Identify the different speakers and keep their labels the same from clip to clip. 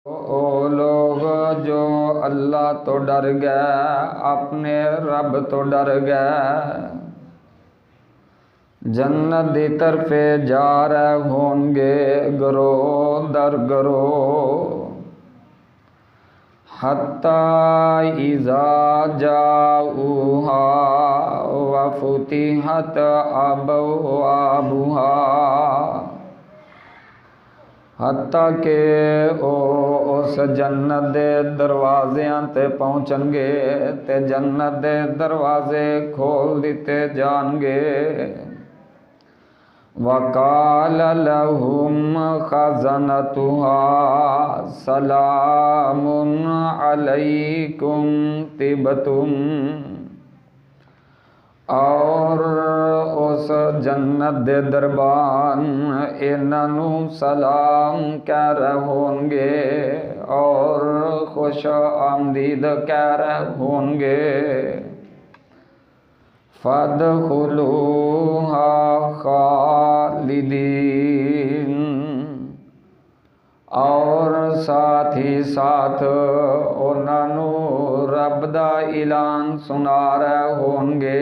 Speaker 1: ओ लोग जो अल्लाह तो डर गए, अपने रब तो डर गए, जन्नत दी तरफे जा रहे होंगे गरो दर गरो। हत्ता इज़ा जाऊहा व फुतिहत अबवाबुहा, हत्ता के उस जन्नत दे दरवाज़ियां ते पहुँचणगे ते जन्नत दे दरवाज़े खोल दिते जाणगे। वक़ाल लहुम खज़नतुहा सलामुन अलैकुम तिबतुम, और उस जन्नत दे दरबान इन्हां सलाम कह रहे होंगे और खुश आमदीद कह रहे होंगे। फदखुलूहा खालिदीन, और साथ ही साथ उन्होंने रब दा ऐलान सुना रहे होंगे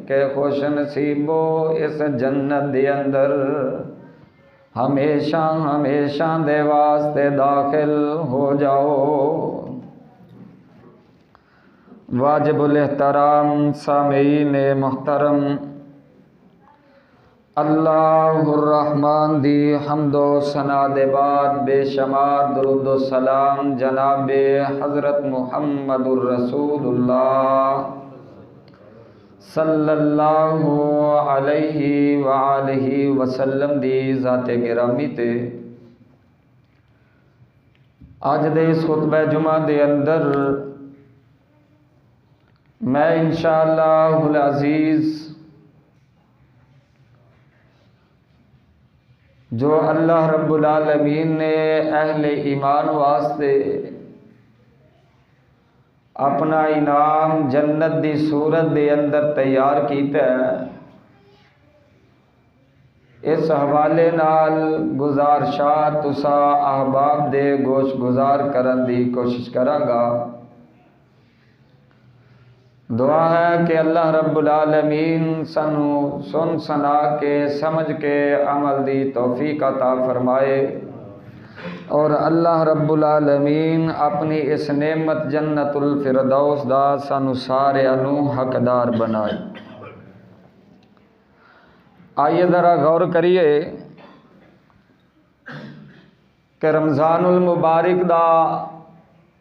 Speaker 1: कि खुश नसीबो इस जन्नत दे अंदर हमेशा हमेशा दे वास्ते दाखिल हो जाओ। वाजिबुल एहतराम सामीन मुहतरम, अल्लाहुर रहमान दी हम्दो सना दे बाद बेशुमार दुरूद व सलाम जनाबे हज़रत मुहम्मदुर रसूलुल्लाह सल्लल्लाहु अलैहि व आलिहि वसल्लम दी ज़ाते गिरामी ते अज दे इस खुतबा जुमा दे अंदर मैं इंशाअल्लाहुल अज़ीज़ जो अल्लाह रब्बुल आलमीन ने अहले ईमान वास्ते अपना इनाम जन्नत दी सूरत दे अंदर तैयार कीता है, इस हवाले नाल गुजारशा तुसा अहबाब दे गोश गुजार करन दी कोशिश करांगा। दुआ है कि अल्लाह रब्बुल आलमीन सानू सुन सना के समझ के अमल दी तौफीक अता फरमाए और अल्लाह रब्बुल आलमीन अपनी इस नेमत जन्नतुल फिरदौस दा सानू सारे अनू हकदार बनाए। आइए ज़रा गौर करिए कि रमज़ानुल मुबारक दा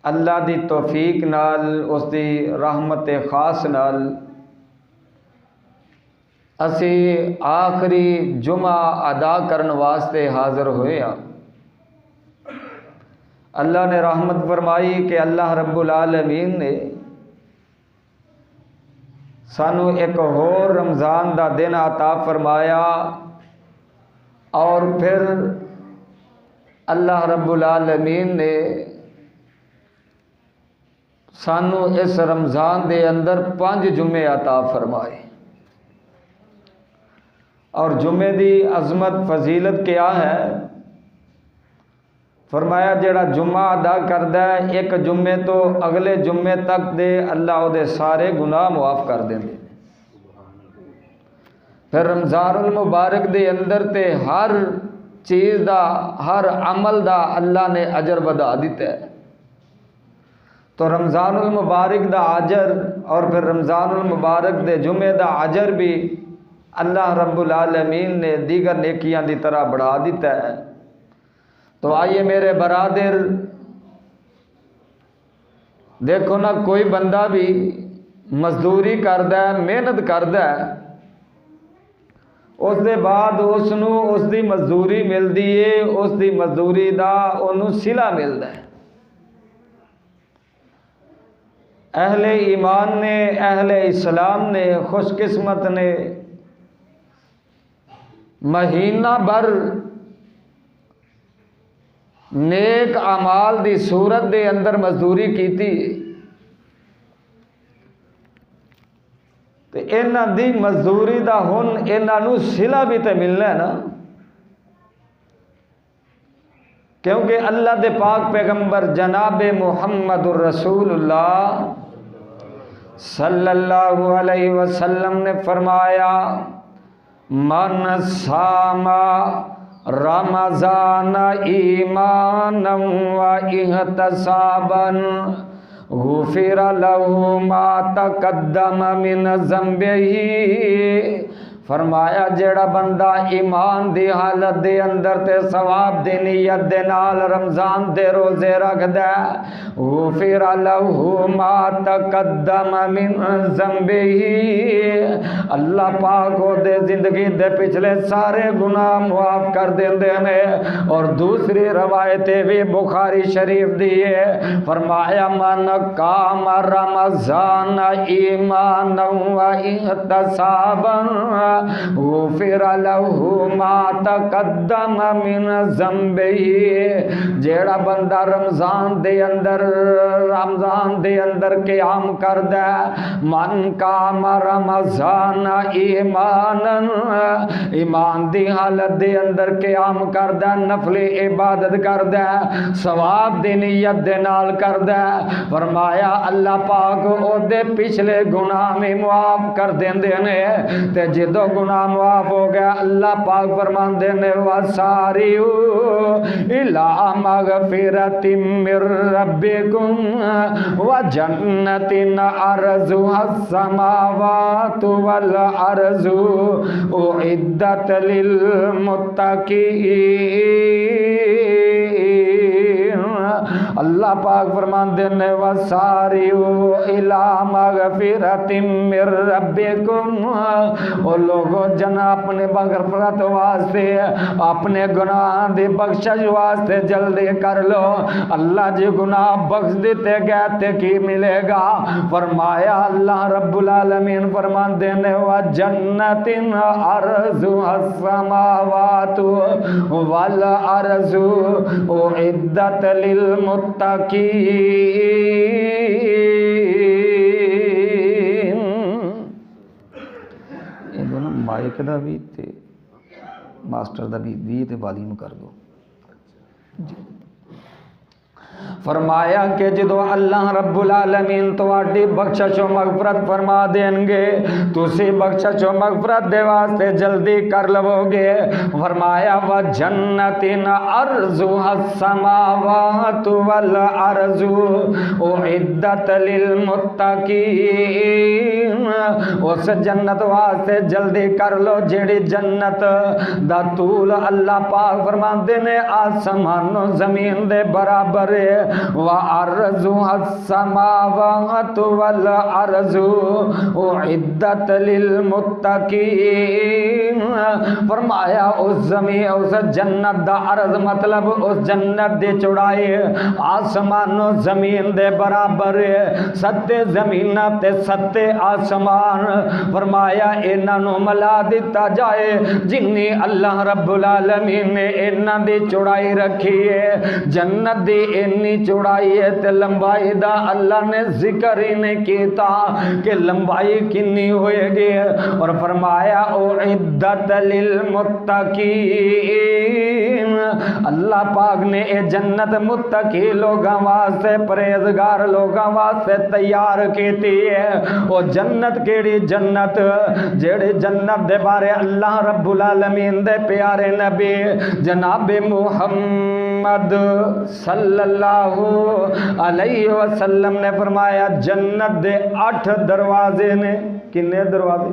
Speaker 1: अल्लाह दी तौफीक नाल उसकी रहमत खास नाल असी आखिरी जुमा अदा करने वास्ते हाज़र हुए हैं। अल्लाह ने रहमत फरमाई कि अल्लाह रब्बुल आलमीन ने सानू एक होर रमज़ान दा दिन अता फरमाया और फिर अल्लाह रब्बुल आलमीन ने सानू इस रमज़ान दे अंदर 5 जुमे अता फरमाए। और जुमे दी अजमत फजीलत क्या है? फरमाया जेड़ा जुम्मा अदा करदा है एक जुम्मे तो अगले जुम्मे तक दे अल्लाह उहदे सारे गुनाह मुआफ कर देंदे। फिर रमज़ानुल मुबारक दे अंदर ते हर चीज़ दा हर अमल दा अल्लाह ने अजर वधा दिता है। तो रमज़ानुल मुबारक दा अजर और फिर रमज़ानुल मुबारक दे जुमे दा अजर भी अल्लाह रब्बुल आलमीन ने दीगर नेकियां दी तरह बढ़ा दिता है। तो आइए मेरे बरादर, देखो ना, कोई बंदा भी मजदूरी करदा है, मेहनत करदा है, उस दे बाद उसनू उसकी मजदूरी मिलती है, उसकी मजदूरी का उन्होंने सिला मिलता है। अहले ईमान ने, अहले इस्लाम ने, खुशकिस्मत ने महीना भर नेक अमाल दी सूरत दे अंदर मजदूरी की ते इन्हां दी मजदूरी दा हुण इन्हां नूं सिला भी तो मिलना है ना। क्योंकि अल्लाह दे पाक पैगंबर जनाब मुहम्मदुर रसूलुल्लाह सल्लल्लाहु अलैहि वसल्लम ने फरमाया, मन सामा रमज़ान ईमानन व इहतिसाबन गुफिर लहू मा तक़द्दम मिन ज़ंबिही। फरमाया जेड़ा बंदा ईमान दी हालत दे अंदर ते सवाब दी नीयत दे नाल रमज़ान दे रोज़े रखदा, गुफिर लहू मा तक़द्दम मिन ज़ंबिही, अल्लाह पाक ओदे जिंदगी दे पिछले सारे गुनाह मुआफ कर देंदे ने। और दूसरी रवायत भी बुखारी शरीफ दी है, फरमाया मन काम रमज़ान ईमानन व इहतिसाबन गुफिर लहू मा तक़द्दम मिन ज़ंबिही। जेड़ा बंदा रमज़ान दे अंदर क़याम करदा, मन काम रमज़ान ईमानन, ईमान दी हालत दे अंदर क़याम करदा, नफली इबादत करदा, सवाब दी नीयत दे नाल करदा, फरमाया अल्लाह पाक ओदे पिछले गुनाह भी मुआफ कर देंदे ने। ते जदों गुनाह मुआफ हो गया, अल्लाह पाक फरमांदे ने वसारिउ इला मगफिरतिम मिर रब्बिकुम व जन्नतिन अर्जुहस समावातु वल अर्जु उइद्दत लिल मुत्तकीन। अल्लाह पाक फरमांदे ने वसारिउ इला मगफिरतिम मिर रब्बिकुम, ओ लोगो जना अपने मगफरत वास्ते, अपने गुनाह दी बख्शिश वास्ते जल्दी कर लो। अल्लाह जी गुनाह बख्श देते गए ते की मिलेगा? फरमाया अल्लाह रब्बुल आलमीन फरमाते ने व जन्नतिन अर्जुहस समावातु वल अर्जु उइद्दत लिल मुत्तकीन। ये दोनों माइक का भी ते मास्टर का भी ते वालीम कर दो जी। फरमाया कि जो अल्लाह रब्बुल आलमीन तुहाडी बख्शिश मगफरत फरमा देंगे, तुसी बख्शिश मगफरत दे वास्ते जल्दी कर लवोगे। फरमाया व जन्नतिन अर्जुहस समावातु वल अर्जु उइद्दत लिल मुत्तकीन, उस जन्नत वास्ते जल्दी कर लो जेड़ी जन्नत दा तूल अल्लाह पाक फरमांदे ने आसमानो जमीन दे बराबर है। व अर्जुहस समावातु वल अर्जु उइद्दत लिल मुत्तकीन। फरमाया उस जमीन उस जन्नत दा अर्ज मतलब उस जन्नत दी चौड़ाई आसमानो जमीन दे बराबर है। सत्ते जमीन ते सत्ते आसमान, फरमाया इन्हां नूं मिला दिता जाए जिन्नी अल्लाह रब्बुल आलमीन ने इन्हां दी चौड़ाई रखी है। जन्नत दी इन्नी चौड़ाई है ते लंबाई दा अल्लाह ने जिक्र ही नहीं किया कि लंबाई कितनी होएगी। और फरमाया उइद्दत लिल मुत्तकीन, अल्लाह पाक ने ये जन्नत मुत्तकी लोगों वास्ते, परहेजगार लोगों वास्ते तैयार की है। वो जन्नत केड़ी जन्नत, जेड़ी जन्नत दे बारे अल्लाह रब्बुल आलमीन दे प्यारे नबी जनाब मुहम्मद सल्लल्लाहु अलैहि वसल्लम ने फरमाया जन्नत दे 8 दरवाजे ने। कितने दरवाजे?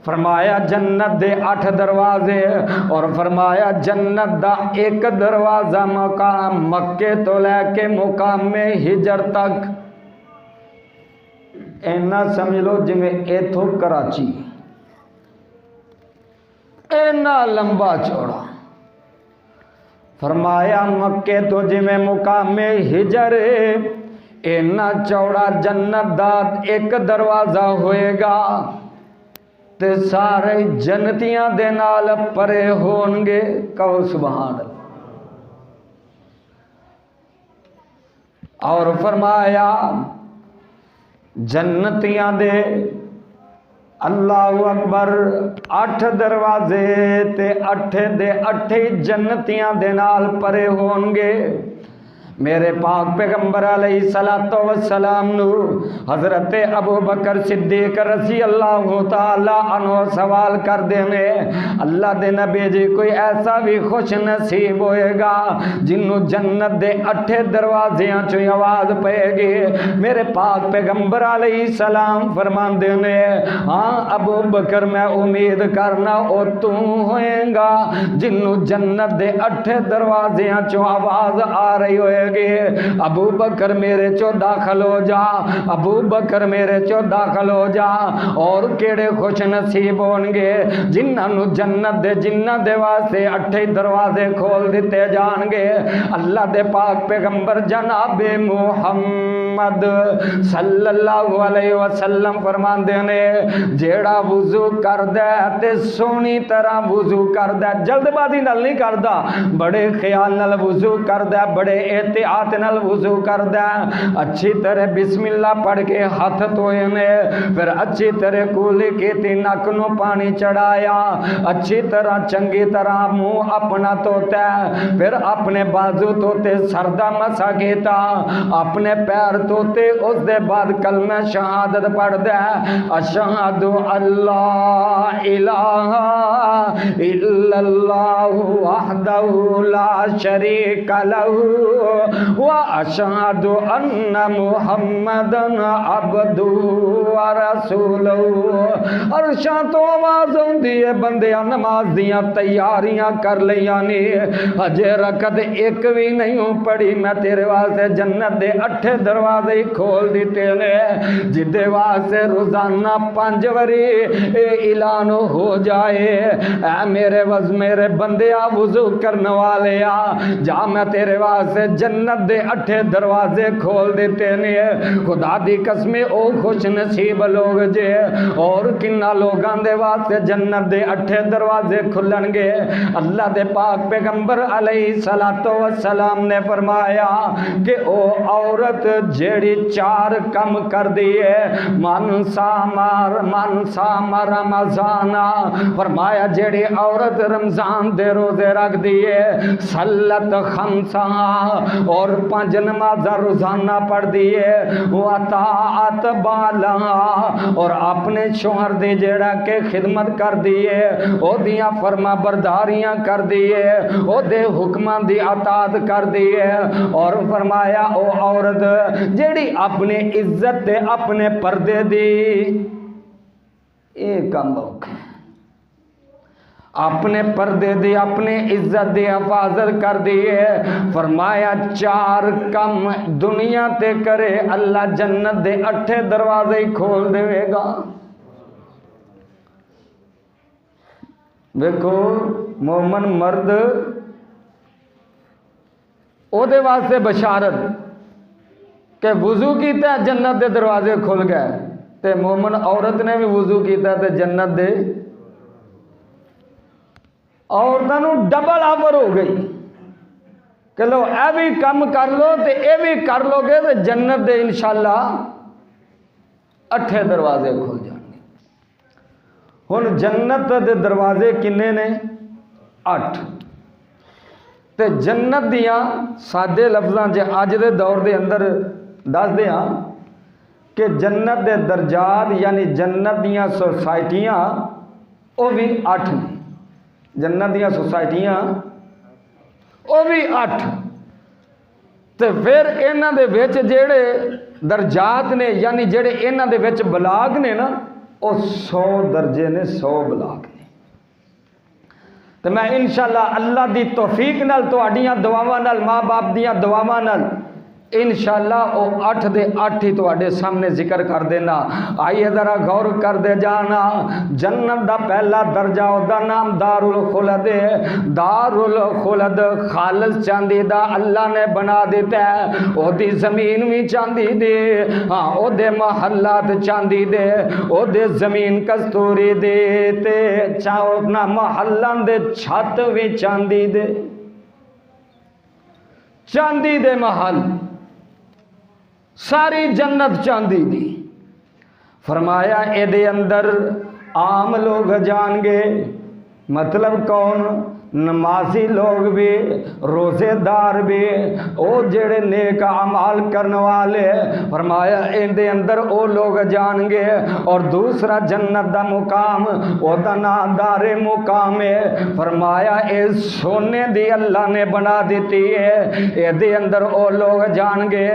Speaker 1: फरमाया जन्नत दे 8 दरवाजे। और फरमाया जन्नत दा एक दरवाजा मकाम मक्के तो लैके मुकामे हिजर तक, इन्ना समझ लो जिमें इथों कराची, इन्ना लंबा चौड़ा। फरमाया मक्के तो जिमें मुकामे हिजर इन्ना चौड़ा जन्नत दा एक दरवाजा होएगा ते सारे जन्नतियां दे नाल परे होणगे। कहो सुभान अल्लाह। और फरमाया जन्नतियां दे अल्लाहु अकबर। 8 दरवाजे ते 8 दे 8 जन्नतियां दे नाल परे होंगे। मेरे पाक पैगंबर अलैहिस्सलातो वस्सलाम नु हजरत अबू बकर सिद्दीक रज़ी अल्लाह तआला अन्हु सवाल कर देने, अल्लाह दे नबी जी कोई ऐसा भी खुश नसीब होएगा जिन्हों जन्नत दे 8 दरवाजियां चो आवाज पेगी? मेरे पाक पैगंबर अलैहिस्सलाम फरमांदे ने, हाँ अबू बकर मैं उम्मीद करना ओ तू होएगा जिन्हों जन्नत दे 8 दरवाजियां चो आवाज आ रही होएगी। अबू बकर मेरे चो दाखिल हो जा, अबू बकर मेरे चो दाखिल हो जा। और केड़े खुश नसीब होंगे जिन्होंने जन्नत दे जिन्ना दे वास्ते 8 दरवाजे खोल दिते जाएंगे। अल्लाह दे पाक पैगंबर जनाबे मुहम्मद सल्लल्लाहु अलैहि वसल्लम फरमांदे ने, जेड़ा वुजू करदा ते सोहनी तरह वुजू करदा, जल्दबाजी नाल नहीं करदा, बड़े ख्याल नाल वुजू करदा, बड़े एहतियात नाल वुजू करदा, अच्छी तरह बिस्मिल्लाह पढ़ के हाथ धोए ने, फिर अच्छी तरह कूली कीती, नक नू पानी चढ़ाया, अच्छी तरह चंगी तरह मुंह अपना धोता, फिर अपने बाजू धोते, सरदा मसा कीता, अपने पैर धोते, उस दे बाद कलमा शहादत पढ़दा, अशहदु अल्लाह इलाहा इल्लल्लाहु वहदहु ला शरीका लहू व अशहदु अन्ना मुहम्मदन अब्दुहु व रसूलुहु। अरशां तो आवाज आउंदी है, बंदियां नमाज दियां तैयारियां कर लियां ने, अजे रकत एक भी नहीं पढ़ी, मैं तेरे वास्ते जन्नत दे 8 दरवाजे खोल दिते ने, जिदे वास्ते रोजाना 5 बारी ऐलान हो जाए, ऐ मेरे बंदिया वुजू करने वाले आ जा, मैं तेरे वास्ते जन्नत दे 8 दरवाजे खोल देते ने। खुदा दी कसमें ओ खुश नसीब लोग जे, और किन्ना लोगां दे वास्ते जन्नत दे 8 दरवाजे खुलणगे। अल्लाह दे पाक पैगंबर अलैहिस्सलातो वस्सलाम ने फरमाया कि ओ औरत जेड़ी 4 कम कर दिए, मन सा रमजाना, फरमाया जेड़ी औरत रमजान दे रोजे रख दिए, सल्लत खमसा, और 5 नमाजा रोजाना पढ़ दिए, वताअत बाला, और अपने शोहर दी जेड़ा के खिदमत कर दिए, ओदियां फरमा बरदारियां कर दिए, ओदे हुक्मां दी अतात कर दिए, और फरमाया ओ औरत जेड़ी अपने इज्जत ते अपने पर्दे दी एक काम औखा, अपने पर्दे दी अपने इज्जत दी हिफाजत कर दिए, फरमाया 4 कम दुनिया ते करे, अल्लाह जन्नत दे 8 दरवाजे खोल देगा। देखो मोमन मर्द ओदे वास्ते बशारत के वुजू किया जन्नत दे दरवाजे खुल गए, ते मोमन औरत ने भी वुजू किया ते जन्नत दे औरतों डबल ऑफर हो गई कि लो ए भी कम कर लो ते ए भी कर लोगे तो जन्नत दे इंशाअल्लाह 8 दरवाजे खुल जाएंगे। हुण जन्नत दे दरवाजे किन्ने ने? 8। ते जन्नत दियां सादे लफ्ज़ां च अज दे दौर दे अंदर दस दें कि जन्नत दे दर्जात यानी जन्नत दियां सोसाइटियां वो भी 8 ने, जन्नत दियां सोसाइटियां वो भी 8। तो फिर इन्हां दे विच जेड़े दर्जात ने यानी जेड़े इन्हां दे विच बलाग ने ना, वो 100 दर्जे ने, 100 बलाग ने। तो मैं इंशाअल्लाह अल्लाह दी तौफीक नाल तुहाडियां दुआवां नाल माँ बाप दियां दुआवां नाल इंशाअल्लाह वो 8 दे 8 ही तुहाडे सामने जिक्र कर देना। आइए जरा गौर कर दे जाना, जन्नत दा पहला दर्जा ओदा नाम दारुल खुलद है। दारुल खुलद खालिस चांदी दा अल्लाह ने बना दिता है, ओदी जमीन भी चांदी दे, हाँ ओदे महल्लात चांदी दे, ओदे जमीन कस्तूरी दे, ते अपना महल्लां दे छत भी चांदी दे, चांदी दे महल, सारी जन्नत चांदी दी। फरमाया एदे अंदर आम लोग जाएंगे, मतलब कौन? नमाजी लोग भी, रोज़ेदार भी, वो जेड़े नेक अमाल करने वाले, फरमाया इनके अंदर वो लोग जाएंगे। और दूसरा जन्नत दा मुकाम, ओदा नाम दारे मुकाम है। फरमाया ये सोने दी अल्लाह ने बना दी है, ये अंदर वो लोग जाएंगे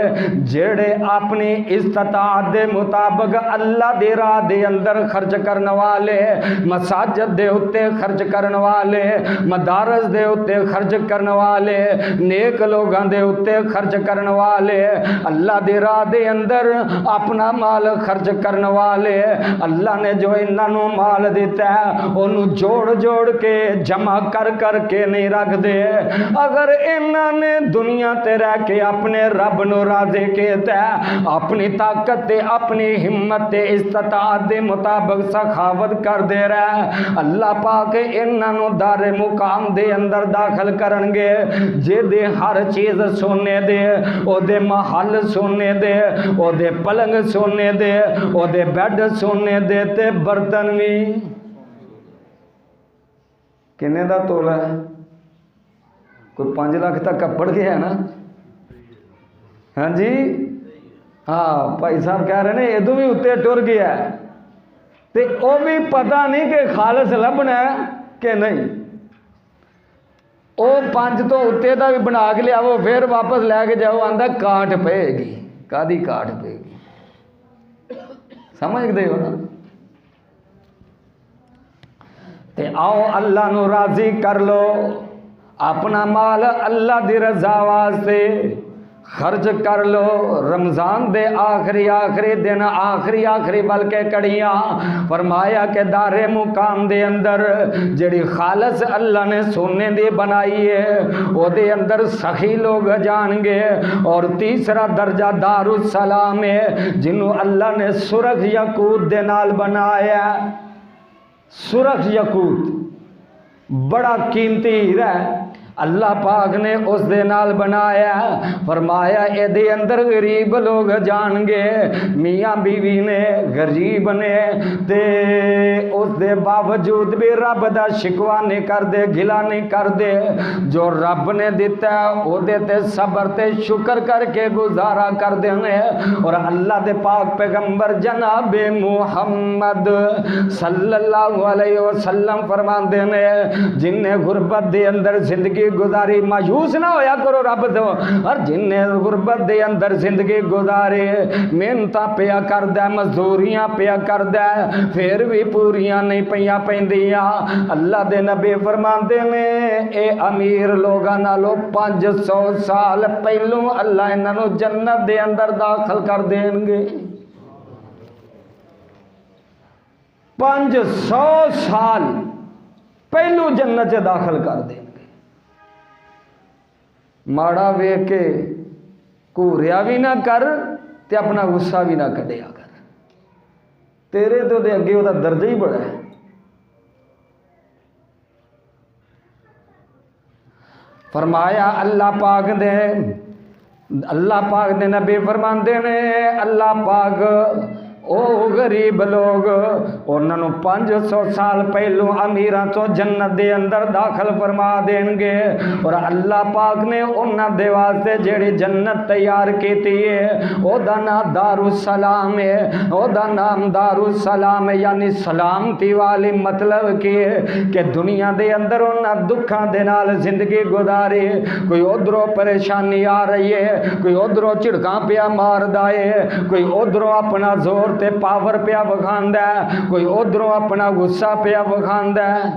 Speaker 1: जेड़े अपनी इस्तात दे मुताबिक अल्लाह दे राह दे अंदर खर्च करने वाले, मसाजिद दे उत्ते खर्च करने वाले, मदारस दे उत्ते खर्च करने वाले, नेक लोगों दे उत्ते खर्च करने वाले, अल्लाह दे राह दे अंदर अपना माल खर्च करने वाले। अल्लाह ने जो इन्हों माल दिता है उन्होंने जोड़ जोड़ के जमा कर कर के नहीं रख दे। अगर इन्होंने दुनिया ते रह के अपने रब नूं राज़ी कीता, अपनी ताकत ते अपनी हिम्मत ते इस्तात दे मुताबिक सखावत कर दे रहा, अल्लाह पाक इन्हों दारे मुकाम दे अंदर दाखिल करनगे जेदे हर चीज सोने दे, ओदे महल सोने दे, ओदे पलंग सोने दे, ओदे बैड सोने दे, ते बर्तन भी किन्ने दा तोला है? कोई 5 लाख तक कपड़ गया है ना? हाँ जी, हाँ भाई साहब कह रहे ने इदू भी उत्ते टुर गया, ते ओ भी पता नहीं कि खालस लभना कि नहीं। वो 5 तो उत्ते का भी बना के लियावो, फिर वापस लैके जाओ, आंदा काट पेगी। कादी काट पेगी? समझते हो ना? ते आओ अल्लाह नू राजी कर लो, अपना माल अल्लाह दी रजा वास्ते खर्च कर लो। रमज़ान दे आखिरी दिन, आखिरी बल्कि कड़ियाँ, फरमाया के दारे मुकाम दे अंदर जिहड़ी खालस अल्लाह ने सोने दी बनाई है ओदे अंदर सखी लोग जाएंगे। और तीसरा दर्जा दारुस सलाम है जिन्हों अल्लाह ने सुरख यकूत दे नाल बनाया। सुरख यकूत बड़ा कीमती हीरा है, अल्लाह पाक ने उस दे नाल बनाया। फरमाया एदे अंदर गरीब लोग जाएंगे, मियाँ बीवी ने गरीब ने, ते उस दे बावजूद भी रब दा शिकवा नहीं कर दे, गिला नहीं कर दे। जो रब ने दिता ओदे ते सबर ते शुक्र करके गुजारा कर देंगे। और अल्लाह दे पाक पैगंबर जनाब मुहम्मद सल्लल्लाहु अलैहि वसल्लम फरमाते ने जिन्हें गुरबत दे अंदर जिंदगी गुजारी, मायूस ना होया करो रब तो, और जिन्हें गुरबत दे अंदर जिंदगी गुजारे, मेहनत पिया करदा, मजदूरियां पिया करदा, फिर भी पूरियां नहीं पईयां पैंदियां। अल्लाह दे नबी फरमाते ने ए अमीर लोगां नालों 500 साल पहलों अल्लाह इन्हां जन्नत दे अंदर दाखिल कर देंगे। 500 साल पहलू जन्नत च दाखिल कर देंगे। माड़ा वेख के घूरिया भी ना कर ते अपना गुस्सा भी ना कढ़िया कर, तेरे तो दे अगे उसका दर्जा ही बड़ा है। फरमाया अल्लाह पाक दे नबी फरमाते ने अल्लाह पाक ओ गरीब लोग उन्होंने 500 साल पहलू अमीरां तो जन्नत दे अंदर दाखिल फरमा देंगे। और अल्लाह पाक ने उन्होंने दे वास्ते जेड़ी जन्नत तैयार की है ओदा नाम दारुसलाम है। ओदा नाम दारुसलाम है, यानी सलामती वाली, मतलब कि दुनिया दे अंदर उन्होंने दुखा दे नाल जिंदगी गुजारी। कोई उधरों परेशानी आ रही है, कोई उधरों झिड़कां पिया मारदा है, कोई उधरों अपना जोर ते पावर पिया विखांदा है, कोई उधरों अपना गुस्सा पिया विखांदा है।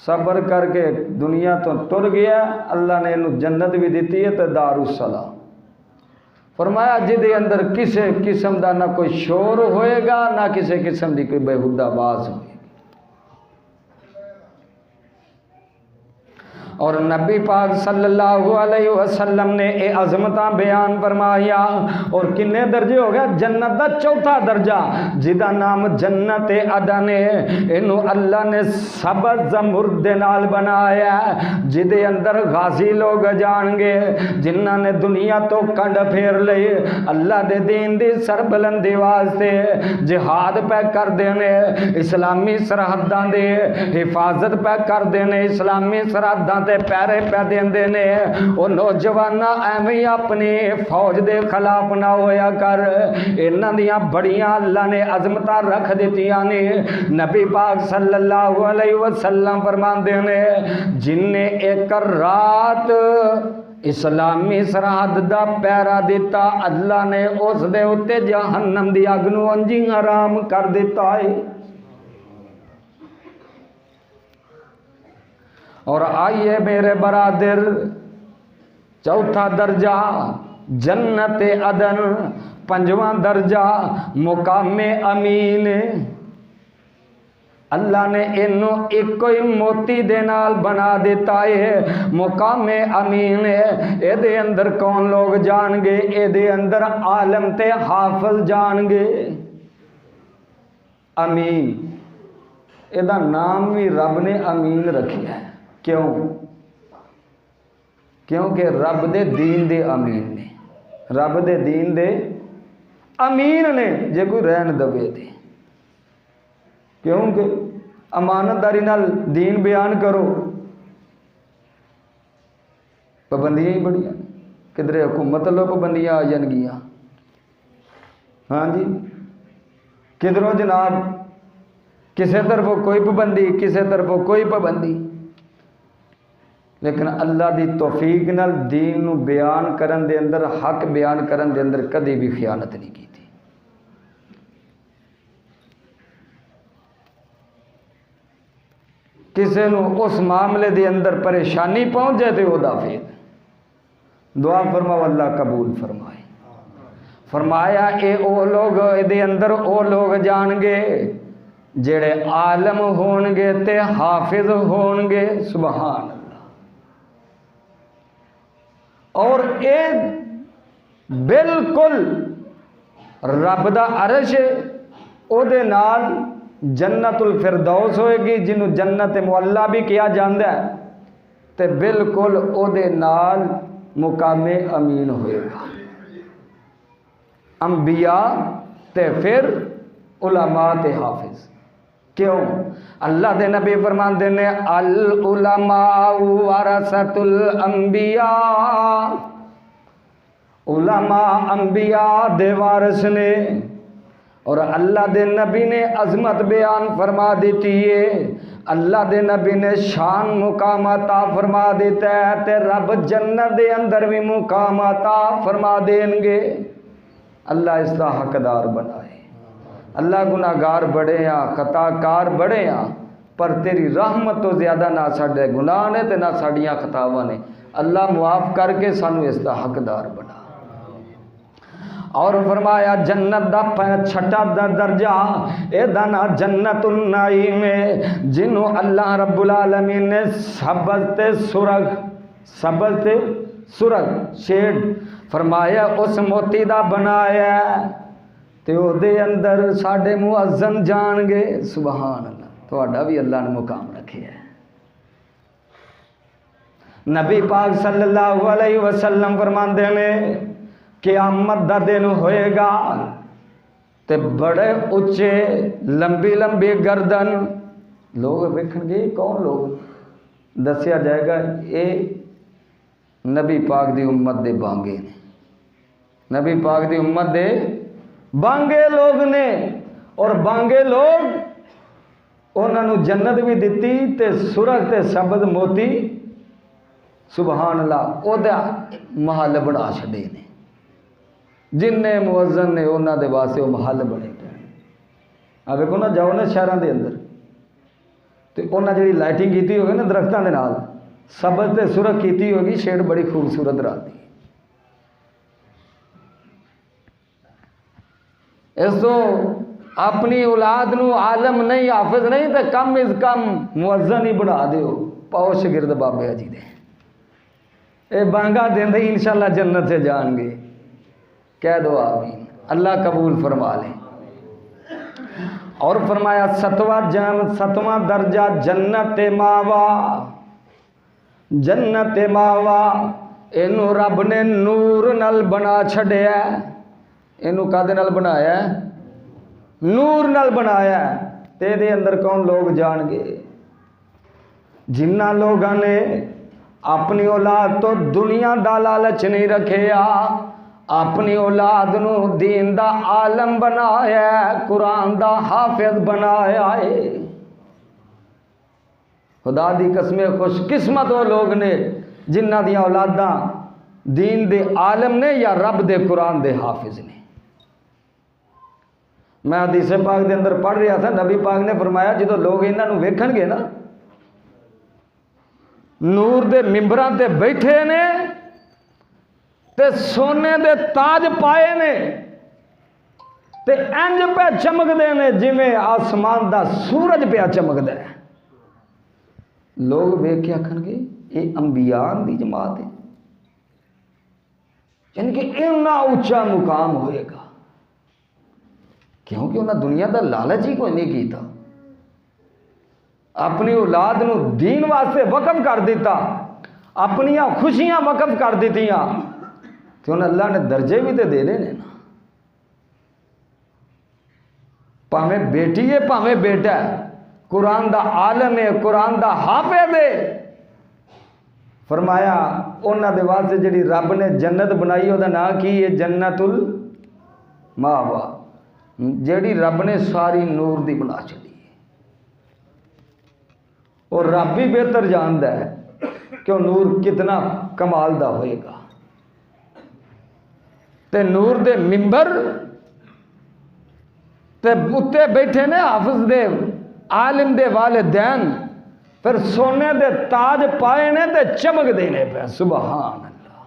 Speaker 1: सबर करके दुनिया तो तुर गया, अल्लाह ने इन्हू जन्नत भी दी है तो दारुसलाम। फरमाया जिदे अंदर किसी किस्म का ना कोई शोर होएगा ना किसी किस्म की कोई बेहुदा आवाज होगी। और नबी पाक सल्लल्लाहु अलैहि वसल्लम ने ये अजमता बयान फरमाया। और किन्ने दर्जे हो गया? जन्नत का चौथा दर्जा जिदा नाम जन्नत अदन है। इनू अल्लाह ने सबज जमुर्द दे नाल बनाया, जिदे अंदर गाजी लोग जाएंगे जिन्हों ने दुनिया तो कंड फेर ली, अल्लाह दे दीन दी सरबुलंदी वास्ते जिहाद पै करते हैं, इस्लामी सरहदां दे हिफाजत पै करते हैं, इस्लामी सरहदां ते पैरे पै देंदे ने। वो नौजवाना एवं अपनी फौज दे खिलाफ ना होया कर, इन्हां दियां बड़ियां अल्लाह ने अजमतां रख दित्तियां ने। नबी पाक सल्लल्लाहु अलैहि वसल्लम फरमांदे ने जिन्ने एक रात इस्लामी सरहद दा पैरा दिता, अल्लाह ने उस दे उत्ते जहन्नम दी अग नूं अंजी हराम कर दिता है। और आइए मेरे बरादर, चौथा दर्जा जन्नत अदन, पंजवां दर्जा मुकामे अमीन। अल्लाह ने इनू एक ही मोती दे नाल बना दिता है, मुकामे अमीन है। एदे अंदर कौन लोग जाएंगे? एदे अंदर आलम ते हाफिज जाएंगे। अमीन, एदा नाम भी रब ने अमीन रखिया है। क्यों? क्योंकि रब दे दीन दे अमीन ने, रब दे दीन दे अमीन ने, जे कोई रहन दवे दे। क्योंकि अमानतदारी नाल दीन बयान करो, पाबंदियां ही बड़ियां, किधरे हुकूमत लो पाबंदियां आ जाएगियां। हाँ जी, किधरों जनाब किसी तरफों कोई पाबंदी, किसी तरफों कोई पाबंदी। लेकिन अल्लाह की तौफीक नाल दीन नूं बयान करन दे अंदर, हक बयान करन दे अंदर कभी भी खियानत नहीं की। किसी नूं उस मामले दे अंदर परेशानी पहुंच जाए तो वह फिर दुआ फरमाओ, अल्लाह कबूल फरमाए। फरमाया ए ओ लोग, इहदे अंदर ओ लोग जाणगे जेड़े आलम होणगे ते हाफिज होणगे। सुभान अल्लाह। और ये बिल्कुल रब दा अरश ओदे नाल जन्नतुल फिरदौस होएगी, जिन्हों जन्नत मुअल्ला भी किया जाता है, ते बिल्कुल ओदे नाल मुकामे अमीन होएगा। अंबिया ते फिर उलमा ते हाफिज। क्यों? अल्लाह दे नबी फरमाते ने अल उलमा वरसतुल अंबिया, उलमा अंबिया दे वारिस ने। और अल्लाह दे नबी ने अजमत बयान फरमा देती है, अल्लाह दे नबी ने शान मुकाम अता फरमा देता है, ते रब जन्नत दे अंदर भी मुकाम अता फरमा देंगे। अल्लाह इसका हकदार बनाए। अल्लाह गुनाहगार बड़े आ, खताकार बड़े आ, पर तेरी रहमत तो ज़्यादा ना साडे गुनाह ने ते ना साडियां खतावां ने। अल्लाह मुआफ़ करके सानू इसका हकदार बना। और फरमाया जन्नत दा छठा दर्जा एदा ना जन्नतुन नाईम है, जिन्हों अल्लाह रब्बुल आलमीन ने सबज ते सुरग, सबज ते सुरग शेड फरमाया उस मोती दा बनाया, ते ओदे अंदर साडे मुअज्जन जाणगे। सुभान अल्लाह, तुहाडा भी अल्लाह ने मुकाम रखे है। नबी पाक सल्लल्लाहु अलैहि वसल्लम फरमाते ने क़यामत दा दिन होएगा ते बड़े उच्चे लंबी लंबी गर्दन लोग वेखणगे। कौन लोग? दसिया जाएगा ये नबी पाक दी उम्मत दे बांगे ने, नबी पाक दी उम्मत दे बांगे लोग ने। और बांगे लोग उन्होंने जन्नत भी दिती ते सुरग ते सबज मोती सुभान अल्लाह ओदा महल बना छड़े ने। जिन्ने मुअज्जन ने उन्होंने दे वास्ते वो महल बने पे। आ देखो ना, जाओ ना शहरों के अंदर तो उन्हें जी लाइटिंग की होगी ना दरख्तों के नाल, सबज ते सुरग की होगी, शेड बड़ी खूबसूरत राती। इस तो अपनी औलाद नू आलम नहीं हाफिज नहीं तो कम इज कम मुअज्जन ही बढ़ा दो। पाओ शगिरद बाबे जी दे ये बांगा देंदे इंशाअल्लाह जन्नत से जाएंगे। कह दो आमीन, अल्लाह कबूल फरमा ले। और फरमाया सतवां दर्जा जन्नत मावा, जन्नत मावा इनू रब ने नूर नल बना छड़िया। इनू कादे नाल बनाया? नूर नाल बनाया। ते दे अंदर कौन लोग जाणगे? जिन्ना लोगों ने अपनी औलाद तो दुनिया दा लालच नहीं रखिया, अपनी औलाद नू दीन दा आलम बनाया, कुरान दा हाफिज बनाया है। खुदा दी कसमें खुशकिस्मत वो लोग ने जिन्हां दी औलादा दीन दे आलम ने या रब दे कुरान दे हाफिज ने। मैं हदीस पाक दे अंदर पढ़ रहा था, नबी पाक ने फरमाया जो लोग इन्हां नू वेखणगे ना, नूर दे मिंबरां ते बैठे ने ते सोने दे ताज पाए ने ते इंज पे चमकदे ने जिवें आसमान दा सूरज पे चमकदा है। लोग वेख के आखणगे ये अंबियां दी जमात है, यानी कि इन्ना उच्चा मुकाम होएगा, क्योंकि उन्हें दुनिया का लालच ही कोई नहीं किया। अपनी औलाद नू दीन वास्ते वकफ कर दिता, अपनिया खुशियां वकफ कर दितियां, तो उन्हें अल्लाह ने दर्जे भी तो दे देने ना। भावें बेटी है भावें बेटा है, कुरान दा आलम है, कुरान दा हाफिज है। फरमाया उन्हां दे वास्ते जिहड़ी रब ने जन्नत बनाई उहदा नाम की है? जन्नतुल मावा। जिहड़ी रब ने सारी नूर दी बना छड़ी है। और रब भी बेहतर जानता है कि नूर कितना कमाल दा होएगा। ते नूर दे मिंबर ते उत्ते बैठे ने हाफिज दे आलिम दे वालिदैन, फिर सोने दे ताज पाए ने ते चमक देने पे। सुबहान अल्लाह।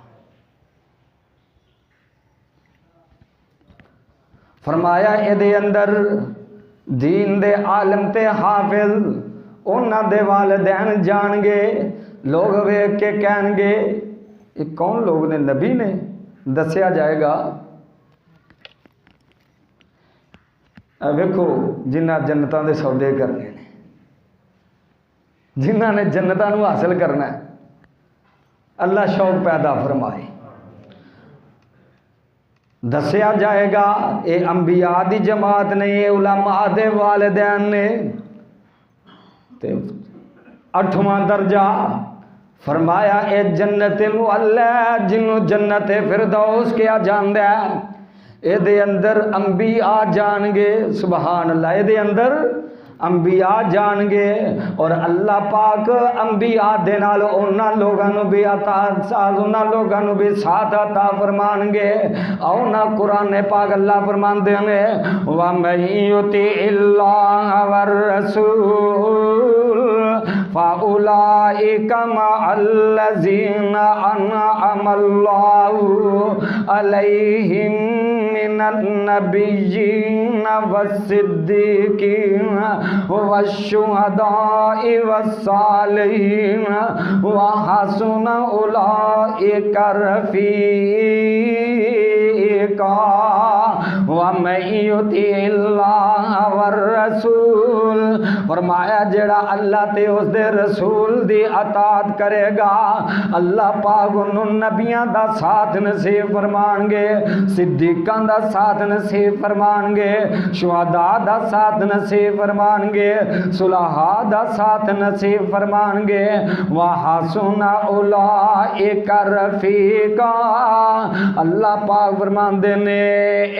Speaker 1: फरमाया इहदे अंदर दीन दे आलिम ते हाफिज उन्हां दे वालिदैन जाणगे। लोग वेख के कहणगे ये कौन लोग ने? नबी ने दसिया जाएगा। वेखो जिन्हां जन्नतां दे सौदे करने ने, जिन्हां ने जन्नतां नूं हासिल करना है, अल्लाह शौक पैदा फरमाए। दसिया जाएगा ये अंबिया दी जमात ने, ये उलमा दे वालिदैन ने। ते 8वां दर्जा फरमाया ए जन्नत मुअल्ला, जिन्हों जन्नत फिरदौस किया जांदा है। इहदे अंदर अंबिया जाणगे। सुबहान अल्लाह। इहदे अंदर अंबिया जाणगे और अल्लाह पाक अंबिया दे नाल उन्हां लोगां नूं भी उन्हां लोगां नूं भी साथ अता फरमाणगे। आओ ना कुरान पाक अल्लाह फरमांदे ने वा मय्युति इल्लाह वर रसूल फ़उलाइका मअल्लज़ीना अनअमल्लाहु अलैहिम मिनन नबिय्यीन वस्सिद्दीकीन वश्शुहदाइ वस्सालिहीन व हसुन उलाइका रफ़ीक़ा व मय्युतिल्लाह वर रसूल। फरमाया जेड़ा अल्लाह ते उसदे रसूल दी अतात करेगा, अल्लाह पाक उन्होंने नबियां दा साथ नसीब फरमाणगे, सिद्दीकां दा साथ नसीब फरमाणगे, शुहदा दा साथ नसीब फरमाणगे, सुलहा दा साथ नसीब फरमाणगे। व हसुना उलाइका रफ़ीक़ा। अल्लाह पाक फरमांदे ने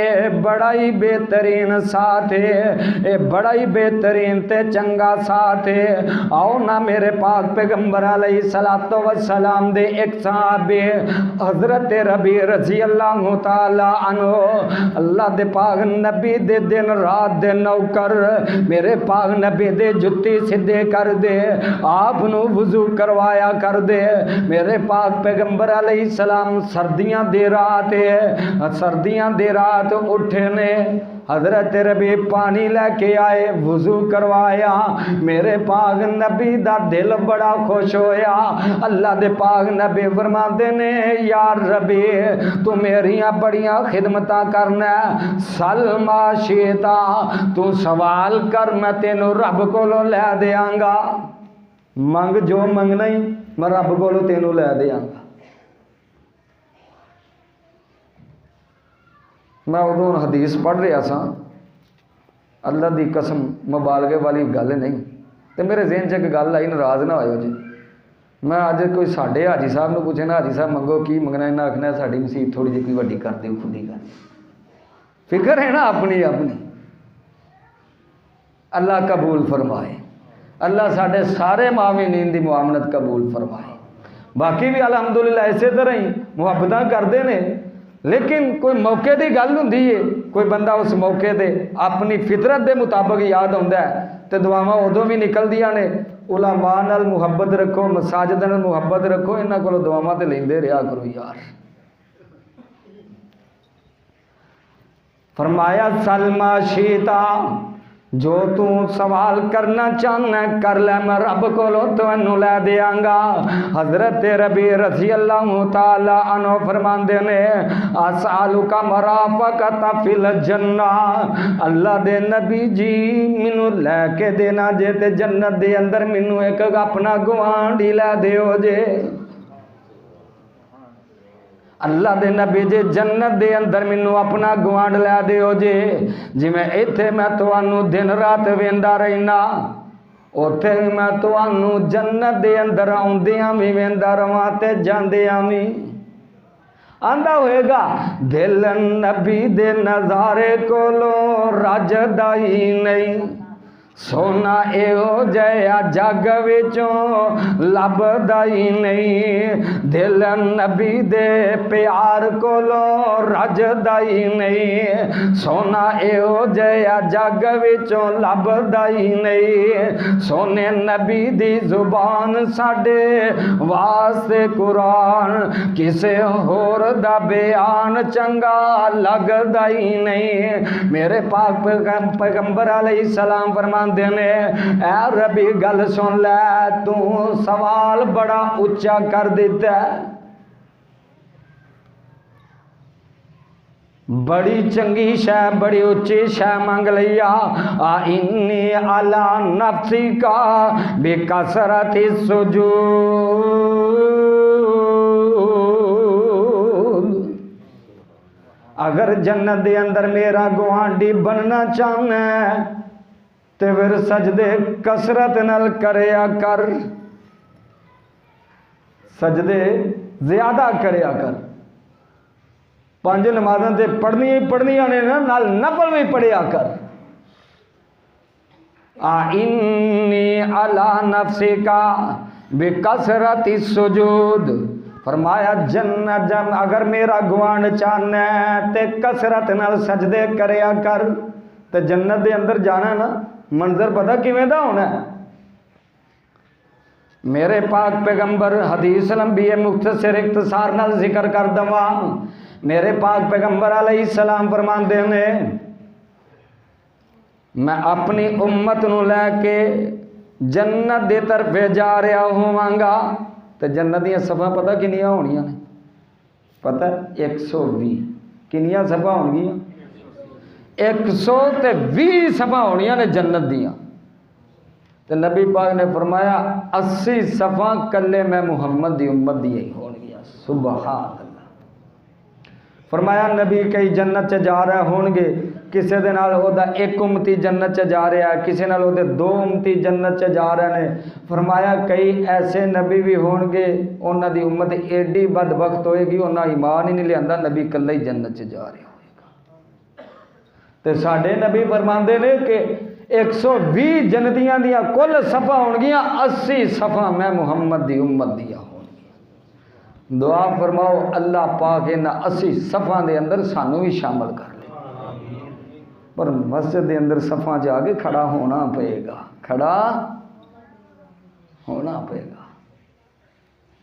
Speaker 1: ए बड़ा ही बेहतरीन साथ है, ए बड़ा ही बेहतरीन ते चंगा साथ है। आओ ना मेरे पाक पैगंबर अलैहिस्सलातो वस्सलाम दे एक सहाबे हजरत रबी रज़ी अल्लाह तआला अन्हु, अल्लाह दे पाक नबी दे दिन रात दे नौकर, मेरे पाक नबी दे जुत्ती सीधे कर दे, आप नू वुजू करवाया कर दे। मेरे पाक पैगंबर अलैहिस्सलाम सर्दियां दे रात है, सर्दियां दे रात उठे ने हजरत रबी पानी लैके आए, वुजू करवाया। मेरे पाक नबी दा दिल बड़ा खुश होया। अल्लाह दे पाक नबी फरमाते ने यार रबी तू मेरिया बड़िया खिदमतां करना, सलमा शीता तू सवाल कर मैं तेनों रब कोलों लै देंगा। मंग जो मंगना ही मैं रब कोलों तेनों लै देंगा। मैं उदों हदीस पढ़ रहा सा, अल्लाह की कसम मुबालगे वाली गल नहीं, तो मेरे जहन च एक गल आई, नाराज़ ना हो जी। मैं अज कोई साढ़े हाजी साहब को पूछे ना, हाजी साहब मंगो की मंगना, इन्हें आखना साड़ी मसीत थोड़ी जी कोई वड्डी कर दो, खुदी कर। फिक्र है ना अपनी अपनी। अल्लाह कबूल फरमाए, अल्लाह साढ़े सारे मामिनीन की मुआमनत कबूल फरमाए। बाकी भी अलहमदुलिल्लाह इसे तरह ही मुहब्बत करते हैं, लेकिन कोई मौके की गल होंदी है, कोई बंदा उस मौके पर अपनी फितरत के मुताबिक याद आता है तो दुआवां उदों भी निकलदियां ने। उलमा नाल मुहब्बत रखो, मसाजिद नाल मुहब्बत रखो, इन्हां कोलों दुआवां ते लैंदे रहा करो यार। फरमाया सलमा शीता जो तू सवाल करना चाहना कर ले, मैं रब कोलों तैनूं लै देंगा। हजरत रबी रज़ी अल्लाह तआला अन्हु फरमांदे ने असअलुका मराफकत फिल जन्ना, अल्लाह दे नबी जी मैनू लैके देना जे ते जन्नत दे अंदर मैनू एक अपना गुआंढी लै दिओ जे। अल्लाह दे नबी जे जन्नत दे अंदर मैनू अपना गुआंढ लै दिओ जे। जिवें इत्थे मैं तुहानू दिन रात वेंदा रहना, उत्थे मैं तुहानू जन्नत दे अंदर आउंदियां भी वेंदा रवां ते जांदियां भी। आंदा होएगा दिल नबी दे नज़ारे कोलों रजदा ही नहीं, सोना एहो जया जग विचों लभदा ही नहीं। दिल नबी दे प्यार कोलों रजदा ही नहीं, सोना एहो जया जग विचों लभदा ही नहीं। सोने नबी दी जुबान साडे वास्ते कुरान, किसे होर दा बयान चंगा लगदा ही नहीं। मेरे पाक पैगंबर अलैहिस्सलाम फरमा ने ऐ रबी गल सुन लै, तू सवाल बड़ा उच्चा कर दिता, बड़ी चंगी शै बड़ी उच्ची शै मंग लिया। आ इन्नी अला नफ्सी का बेकसरत सुजूद, अगर जन्नत दे अंदर मेरा गुआंढी बनना चाहना ते फिर सजदे कसरत नाल करया कर, सजदे ज्यादा करया कर। 5 नमाज़ां ते पढ़नियां ही पढ़नियां ने ना, नाल नफल भी पढ़िया कर। आ इन्नी अला नफ्सी का बेकसरत सुजूद, फरमाया जन्नत जम अगर मेरा गुआंढ चाहना ते कसरत नाल सजदे करया कर, ते जन्नत दे अंदर जाना ना मंजर पता किवें दा होना है। मेरे पाक पैगंबर हदीस लंबी है, मुख्तसर इख्तिसार नाल जिक्र कर दवा। मेरे पाक पैगंबर अलैहिस्सलाम फरमांदे ने मैं अपनी उम्मत नूं लैके जन्नत दे तरफे जा रहा होवांगा, तो जन्नत दीयां सफ़ां पता किन्नियां होणियां ने? पता 120 किन्नियां सफ़ां होणगियां? 120 सफ़ा होनियां ने जन्नत दियां। तो नबी पाक ने फरमाया 80 सफ़ा कल्ले मैं मुहम्मद दी उम्मत दी ही होणगियां। सुभान अल्लाह। फरमाया नबी कई जन्नत च जा रहे होणगे, किसी दे नाल ओदा एक उम्मती जन्नत च जा रहा है, किसी नाल ओदे 2 उम्मती जन्नत च जा रहे हैं। फरमाया कई ऐसे नबी भी होणगे उन्हां दी उम्मत एडी बदबख्त होएगी उन्हां ईमान ही नहीं लिआंदा, नबी कल्ला ही जन्नत च जा रहा। तो साढ़े नबी फरमाते ने कि 120 जन्नतियां दियां कुल सफ़ा होणगियां, 80 सफ़ा मैं मुहम्मद दी उम्मत दियां होणगियां। दुआ फरमाओ अल्लाह पाक इन्हां 80 सफ़ा दे अंदर सानू भी शामिल कर ले। पर मस्जिद के अंदर सफ़ा च आके खड़ा होना पेगा, खड़ा होना पेगा।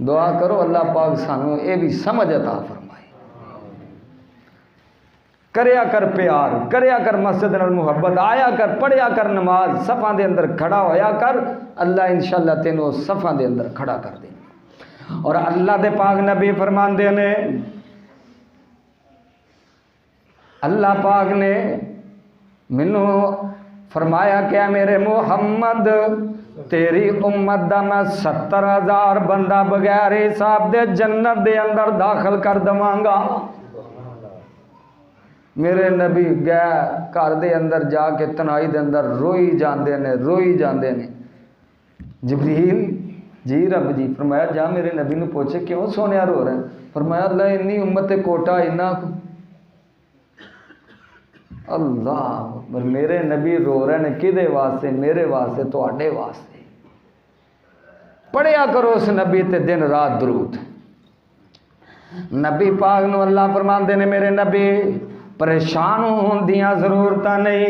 Speaker 1: दुआ करो अल्लाह पाक सानू ये भी समझ अता फरमाए। करया कर प्यार, करया कर मस्जिद नाल मुहब्बत, आया कर पढ़िया कर नमाज, सफ़ां दे अंदर खड़ा होया कर, अल्लाह इंशाअल्लाह तेनों सफ़ां दे अंदर खड़ा कर दे। और अल्लाह दे पाक नबी फरमांदे ने, अल्लाह पाक ने मैनू फरमाया क्या मेरे मुहम्मद तेरी उम्मत दा मैं 70,000 बंदा बगैर हिसाब दे जन्नत दे अंदर दाखिल कर दवांगा। मेरे नबी गए घर दे अंदर जाके तनाई दे अंदर रोई जाते ने, रोई जाते ने। जबरील जी रब जी, फरमाया जा मेरे नबी नू पूछे क्यों सोनिया रो रहा है। फरमाया अल्लाह इन्नी उम्मत ते कोटा इन्ना अल्लाह, मेरे नबी रो रहे ने किदे वास्ते? मेरे वास्ते, तुहाडे वास्ते। पढ़िया करो उस नबी ते दिन रात दरूद। नबी पाक नू अल्लाह फरमांदे ने मेरे नबी परेशान होने दियां जरूरतां नहीं,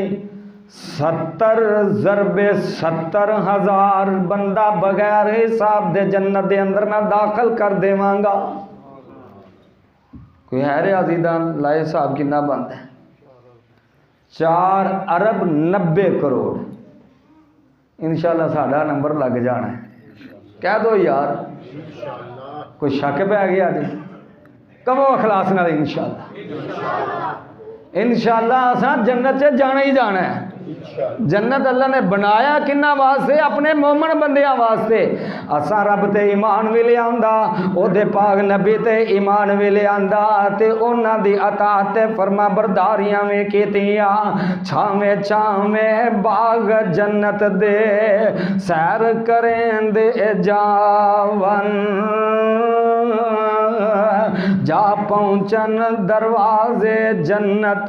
Speaker 1: 70 ज़रबे 70,000 बंदा बगैर हिसाब दे जन्नत दे अंदर मैं दाखिल कर देवांगा। कोई है रियाज़ीदान लाए हिसाब कितना बनता है? 4 अरब 90 करोड़। इंशाअल्लाह साडा नंबर लग जाना है। कह दो यार, कोई शक पै गया जी? कहो अखलास नाल इंशाअल्लाह, इंशाअल्लाह असा जन्नत च जाना ही जाना है। जन्नत अल्लाह ने बनाया किन्ना वास्ते? अपने मोमन बंदियां वास्ते। असा रब ते ईमान भी ले आंदा, ओदे पाक नबी ते ईमान भी ले आंदा ते उन्हां दी अताअत ते फरमा बरदारियां भी कीतियां। छावें छावें बाग जन्नत दे सैर करें दे जावन, जा पहुंचन दरवाजे जन्नत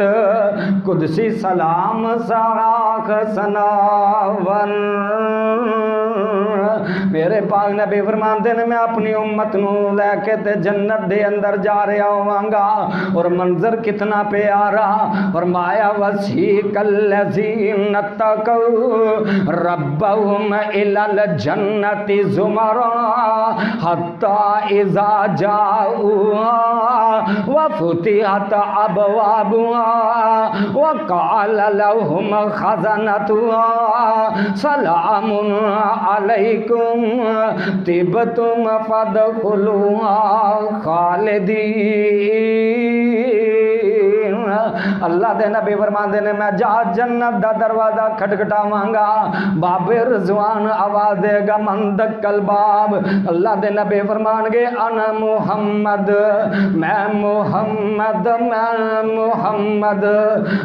Speaker 1: कुदसी सलाम साख सनावन। मेरे पाक नबी फरमाते ने मैं अपनी उम्मत नू लैके ते जन्नत दे अंदर जा रहा होवांगा। और मंजर कितना प्यारा, फरमाया वसीकल्लज़ीन तक़ौ रब्बहुम इलल जन्नति ज़ुमरा हत्ता इज़ा जाऊहा व फुतिहत अबवाबुहा व क़ाल लहुम ख़ज़नतुहा सलामुन अलैकुम तिबतुम फदखुलूहा खालिदीन। अल्लाह दे नबी फरमांदे ने मैं जा जन्नत दा दरवाजा खटखटावांगा, बाबे रिजवान आवाज देगा मंदकल बाब। अल्लाह दे नबी फरमानगे अना मुहम्मद, मैं मुहम्मद, मैं मुहम्मद।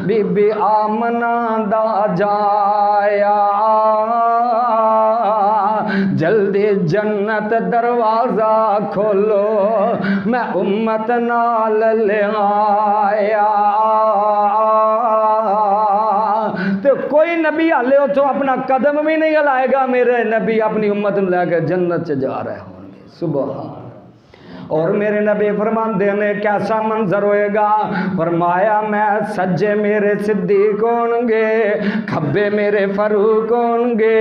Speaker 1: बीबी आमना दा जाया जल्दी जन्नत दरवाजा खोलो, मैं उम्मत नाल ले आया। तो कोई नबी हाले उतो अपना कदम भी नहीं हिलाएगा, मेरे नबी अपनी उम्मत में लेकर जन्नत च जा रहे होंगे। सुबह। और मेरे नबी फरमाते ने कैसा मंजर होएगा? फरमाया मैं सज्जे मेरे सिद्दीक होंगे, खब्बे मेरे फरूक होंगे,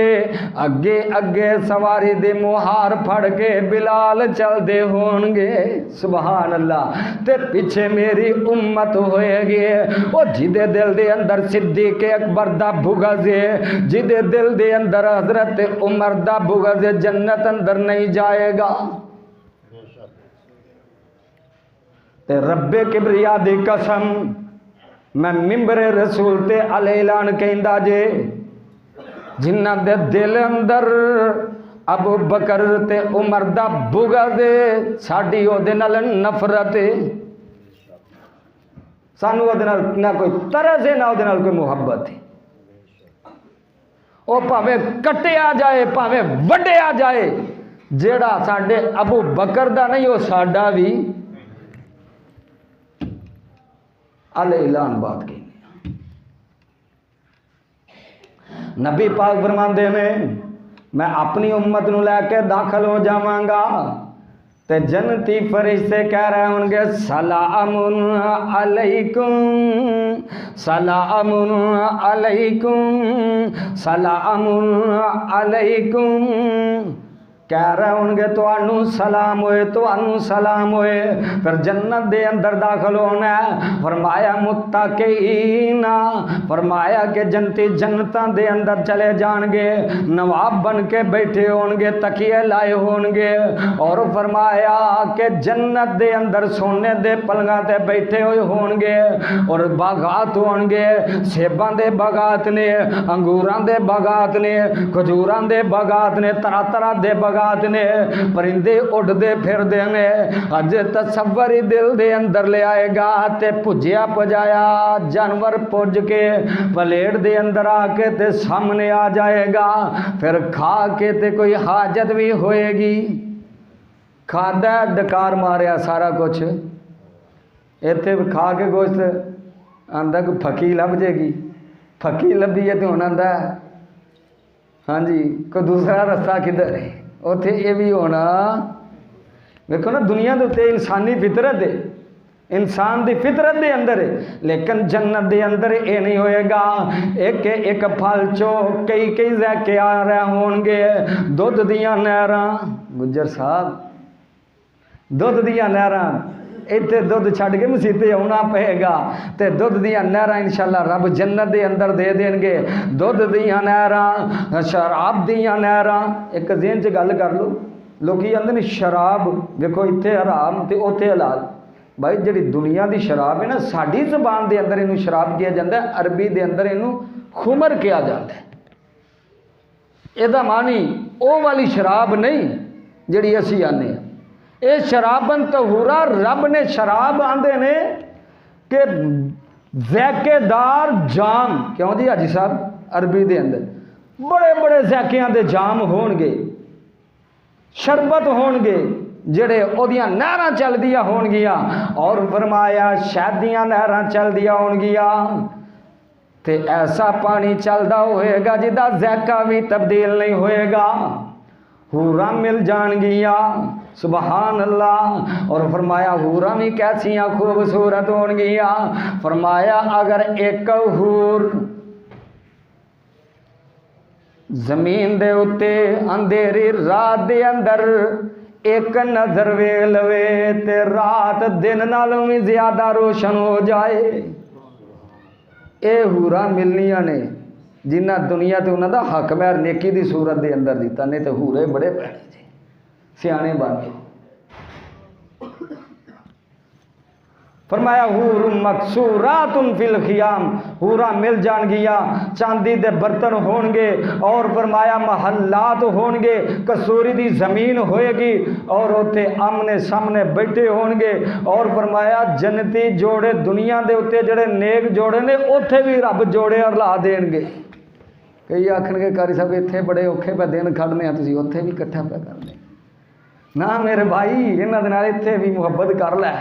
Speaker 1: अगे अगे सवारी दे मुहार फड़ के बिलाल चलते होंगे। सुभान अल्लाह। ते पीछे मेरी उम्मत होएगी, ओ जिदे दिल दे अंदर सिद्दीक अकबर दा बुग़्ज़ है, जिदे दिल दे अंदर हजरत उमर दा बुग़्ज़ है, जन्नत अंदर नहीं जाएगा। रब्बे किबरिया दी कसम मैं मिंबरे रसूल ते ऐलान कहंदा जे, जिन्हां दे दिल अंदर अबू बकर ते उमर दा बुग़्ज़ है, साडी ओदे नाल नफरत है, सानू ओदे नाल ना कोई तरस है ना ओदे नाल कोई मुहब्बत है। ओ भावें कटिया जाए भावें वड्डिया जाए, जेड़ा साडे अबू बकर दा नहीं ओ साडा भी ऐलान बात की। नबी पाक फरमाते ने मैं अपनी उम्मत नू लैके दाखिल हो जावांगा ते जन्नती फरिश्ते कह रहे होंगे सलामुन अलैकुम, सलामुन अलैकुम, सलामुन अलैकुम। कह रहे होंगे तुहानू सलाम होए, तुहानू सलाम होए। फिर जन्नत दे अंदर दाखिल होना है। फरमाया मुत्तकीना, फरमाया कि जन्नती जन्नतां दे अंदर चले जाएंगे, नवाब बन के बैठे होंगे, तकिए लाए होंगे। और फरमाया कि जन्नत दे अंदर सोने दे पलंगां ते बैठे हुए होंगे और बागात होंगे, सेबां दे बागात ने, अंगूरां दे बागात ने, खजूरां दे बागात ने, तरह तरह दे बागात ने, परिंदे उड़ते फिरते ने। अज तसव्वुर ही दिल दे अंदर ले आएगा ते भुजिया पजाया जानवर पुज के प्लेट दे अंदर आके ते सामने आ जाएगा। फिर खा के ते कोई हाजत भी होएगी। खादा डकार मारिया सारा कुछ, इत्थे खा के गोश्त आंदा कोई फकी लभ जाएगी, फकी लभी है तो हुण आंदा हाँ जी कोई दूसरा रस्ता किधर है, उत्थे ये भी होना। देखो ना दुनिया के उत्ते इंसानी फितरत है, इंसान की फितरत के अंदर है, लेकिन जन्नत के अंदर ये नहीं होएगा। एक एक फल चो कई कई जैके आ रहे होंगे, दुध दियां नहरां, गुज्जर साहब दुध दियां नहरां, इत्थे दुध छड़ के मसीते आना पेगा तो दुध दियां नहरां इंशाअल्लाह रब जन्नत के अंदर दे देंगे। दुध दियां नहरां, शराब दियां नहरां। एक ज़हन च गल कर लो, लोग आंदे ने शराब देखो इत्थे हराम तो उत्थे हलाल। भाई जी दुनिया की शराब है ना, साड़ी जबान के अंदर इनू शराब किया जाता है, अरबी के अंदर इनू खुमर किया जाता है। यदा मानी वो वाली शराब नहीं जी असी आने। ये शराबन तहूरा रब ने शराब आंदे ने कि जैकेदार जाम, क्यों जी हाजी साहब अरबी के अंदर बड़े बड़े जैकियां दे जाम होणगे, शरबत होणगे जेड़े ओदियां नहरां चलदियां होणगियां। और फरमाया शादियां नहरां चलदियां होणगियां ते ऐसा पानी चलदा होएगा जिदा जैका भी तब्दील नहीं होएगा। हूरां मिल जाणगियां, सुबहान अल्लाह। और फरमाया हूरां भी कैसियां खूबसूरत होणगियां। फरमाया अगर एक हूर जमीन दे उत्ते अंधेरी रात दे अंदर एक नजर वेख लवे ते रात दिन नालों भी ज्यादा रोशन हो जाए। ये हूरां मिलनियां ने जिन्ना दुनिया तो उन्होंने हक मैर नेकी की सूरत के अंदर दिता, नहीं तो हूरे बड़े पैने जी सियाने बन गए। फरमाया हूर मकसूरातुन फिल खियाम, हूरा मिल जाणगियां, चांदी दे बर्तन होणगे। और फरमाया महल्लात होणगे, कसूरी दी जमीन होएगी और उत्थे आमने सामने बैठे होणगे। और फरमाया जन्नती जोड़े दुनिया दे उत्ते जड़े नेक जोड़े ने उत्थे भी रब जोड़े अरला देणगे। कई आखणगे कारी साहब इत्थे बड़े औखे पे दिन खड़ने तुसीं उत्थे भी इकट्ठा पे करने ना मेरे भाई, इन्हां दे नाल इत्थे भी मुहब्बत कर लै,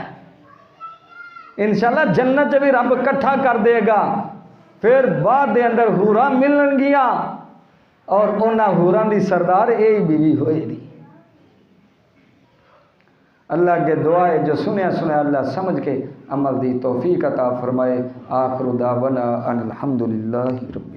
Speaker 1: इंशाअल्लाह जन्नत च भी रब इकट्ठा कर देगा। फिर बाद दे अंदर हूरां मिलणगियां और उन्हां हूरां दी सरदार यही बीवी होएगी। अल्लाह के दुआ है जो सुनया सुनया अल्लाह समझ के अमल दी तौफीक अता फरमाए। आखिरु दावना अनिल हम्दुलिल्लाहि रब्बिल